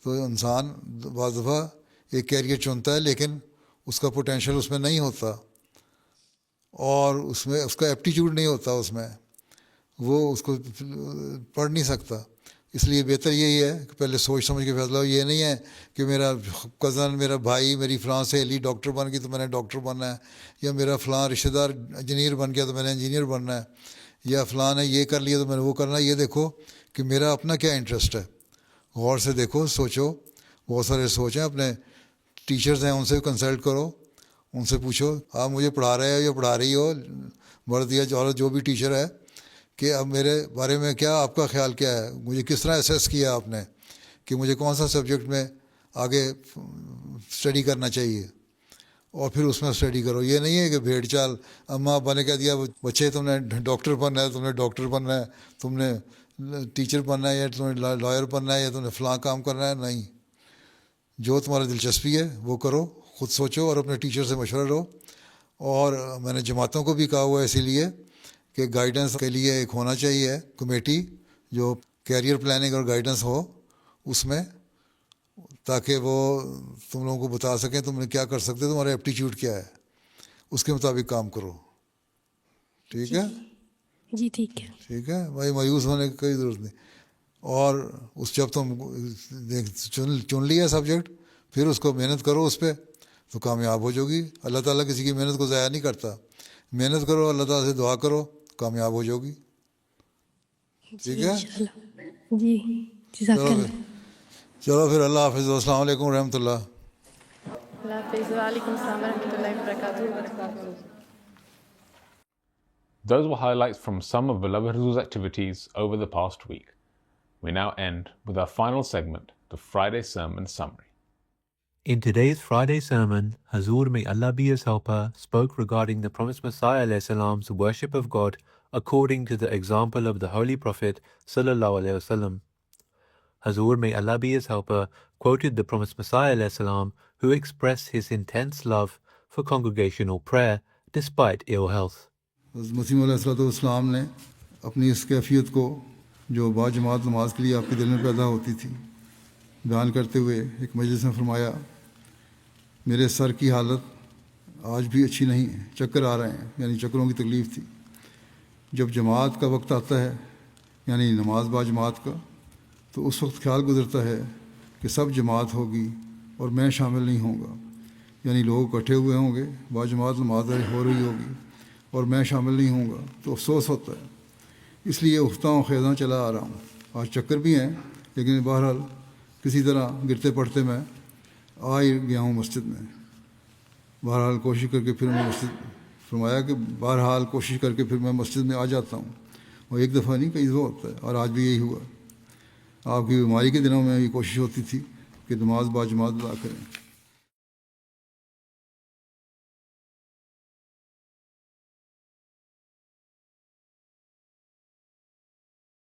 تو انسان بعض دفعہ ایک کیریئر چنتا ہے لیکن اس کا پوٹینشیل اس میں نہیں ہوتا، اور اس میں اس کا ایپٹیچیوڈ نہیں ہوتا، اس میں وہ اس کو پڑھ نہیں سکتا. اس لیے بہتر یہی ہے کہ پہلے سوچ سمجھ کے فیصلہ ہو. یہ نہیں ہے کہ میرا کزن، میرا بھائی، میری فلاں سہیلی ڈاکٹر بن گئی تو میں نے ڈاکٹر بننا ہے، یا میرا فلاں رشتہ دار انجینئر بن گیا تو میں نے انجینئر بننا ہے، یا فلاں نے یہ کر لیا تو میں نے وہ کرنا ہے. یہ دیکھو کہ میرا اپنا کیا انٹرسٹ ہے، غور سے دیکھو، سوچو. بہت سارے سوچیں، اپنے ٹیچرز ہیں ان سے کنسلٹ کرو، ان سے پوچھو آپ مجھے پڑھا رہے ہو یا پڑھا رہی ہو، مرد یا عورت جو بھی ٹیچر ہے، کہ اب میرے بارے میں کیا آپ کا خیال کیا ہے، مجھے کس طرح اسیس کیا آپ نے کہ مجھے کون سا سبجیکٹ میں آگے اسٹڈی کرنا چاہیے، اور پھر اس میں اسٹڈی کرو. یہ نہیں ہے کہ بھیڑ چال اماں ابا نے کہہ دیا بچے تم نے ڈاکٹر بننا ہے، تم نے ڈاکٹر بننا ہے، تم نے ٹیچر بننا ہے، یا تم نے لائر بننا ہے، یا تم نے فلاں کام کرنا ہے. نہیں، جو تمہاری دلچسپی ہے وہ کرو، خود سوچو اور اپنے ٹیچر سے مشورہ لو. اور میں نے جماعتوں کو بھی کہا ہوا ہے اسی لیے کہ گائیڈنس کے لیے ایک ہونا چاہیے کمیٹی جو کیریئر پلاننگ اور گائیڈنس ہو اس میں. تاکہ وہ تم لوگوں کو بتا سکیں تم نے کیا کر سکتے، تمہارا ایپٹیچیوڈ کیا ہے، اس کے مطابق کام کرو. ٹھیک ہے جی ٹھیک ہے. ٹھیک ہے بھائی، مایوس ہونے کی کوئی ضرورت نہیں. اور جب تم چن لیا سبجیکٹ، پھر اس کو محنت کرو اس پہ تو کامیاب ہو جاؤ گی. اللہ تعالیٰ کسی کی محنت کو ضائع نہیں کرتا. محنت کرو، اللہ تعالیٰ سے دعا کرو، کامیاب ہو جاؤ گی. ٹھیک ہے جی جزاک چلو اللہ. پھر چلو پھر اللہ حافظ. السلام علیکم ورحمۃ اللہ. اللہ حافظ. وعلیکم السلام ورحمۃ اللہ وبرکاتہ. Those were highlights from some of Beloved Huzoor's activities over the past week. We now end with our final segment, the Friday Sermon Summary. In today's Friday sermon, Huzoor, may Allah be his helper, spoke regarding the promised Messiah alayhi salam's worship of God according to the example of the Holy Prophet sallallahu alayhi wasallam. Huzoor, may Allah be his helper, quoted the promised Messiah alayhi salam, who expressed his intense love for congregational prayer despite ill health. مسیح علیہ السلام نے اپنی اس کیفیت کو جو باجماعت نماز کے لیے آپ کے دل میں پیدا ہوتی تھی بیان کرتے ہوئے ایک مجلس میں فرمایا، میرے سر کی حالت آج بھی اچھی نہیں ہے، چکر آ رہے ہیں، یعنی چکروں کی تکلیف تھی. جب جماعت کا وقت آتا ہے، یعنی نماز باجماعت کا، تو اس وقت خیال گزرتا ہے کہ سب جماعت ہوگی اور میں شامل نہیں ہوں گا، یعنی لوگ اکٹھے ہوئے ہوں گے، باجماعت نماز ہو رہی ہوگی اور میں شامل نہیں ہوں گا، تو افسوس ہوتا ہے. اس لیے افتاں و خیزاں چلا آ رہا ہوں. آج چکر بھی ہیں، لیکن بہرحال کسی طرح گرتے پڑتے میں آ ہی گیا ہوں مسجد میں. بہرحال کوشش کر کے پھر میں مسجد فرمایا کہ بہرحال کوشش کر کے پھر میں مسجد میں آ جاتا ہوں. اور ایک دفعہ نہیں، کئی دفعہ ہوتا ہے، اور آج بھی یہی ہوا. آپ کی بیماری کے دنوں میں یہ کوشش ہوتی تھی کہ نماز باجماعت ادا کریں.